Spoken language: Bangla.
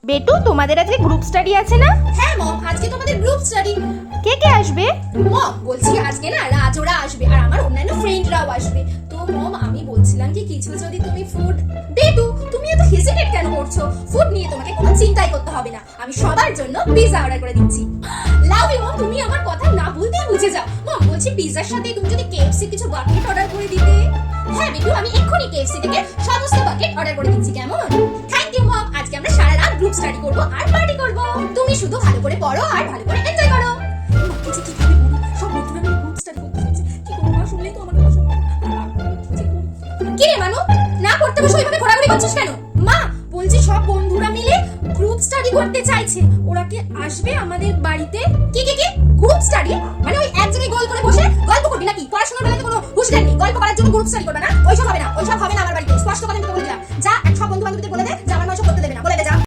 বেটু, তোমাদের আজকে গ্রুপ স্টাডি আছে না? হ্যাঁ মম, আজকে তো আমাদের গ্রুপ স্টাডি। কে কে আসবে? মম, বলছি আজকে না রাজোরা আসবে আর আমার অন্যান্য ফ্রেন্ডরাও আসবে। তো মম, আমি বলছিলাম কি কিছু যদি তুমি ফুড বেটু, তুমি এত হেজিটেট কেন করছো? ফুড নিয়ে তোমাকে কোনো চিন্তাই করতে হবে না, আমি সবার জন্য পিৎজা অর্ডার করে দিচ্ছি। লাভ ইউ মম, তুমি আমার কথা না বলতেই বুঝে যাও। মম, বলছি পিৎজার সাথে তুমি যদি কেএফসি কিছু বাকেট অর্ডার করে দিতে। হ্যাঁ বেটু, আমি এক্ষুনি কেএফসি থেকে সমস্ত বাকেট অর্ডার করে দিচ্ছি, কেমন? থ্যাংক ইউ মম, আজকে আমরা সারা রাত গ্রুপ স্টাডি করব আর পার্টি করব। তুমি শুধু ভালো করে পড়ো আর ভালো করে এনজয় করো। কিছু কি খাবে বলো? সব বন্ধুরা মিলে গ্রুপ স্টাডি করতে চাইছে, কি করব? মা শুনলেই তো আমার কথা শুনবে না। কি রে মানু, না পড়তে বসে ওইভাবে ঘোরাঘুরি করছিস কেন? মা, বলছি সব বন্ধুরা মিলে গ্রুপ স্টাডি করতে চাইছে, ওরা কি আসবে আমাদের বাড়িতে? কি কি কি গ্রুপ স্টাডি? মানে ওই এক জায়গায় গোল করে বসে গল্প করবি নাকি? পড়াশোনার বেলায় তো কোনো হুঁশ নেই, গল্প করার জন্য গ্রুপ স্টাডি করবে না? ওইসব হবে না, ওইসব হবে না আমার বাড়িতে, স্পষ্ট কথা আমি তোকে বলে দিলাম। যা সব বন্ধু বান্ধবদের বলে দে যে আমার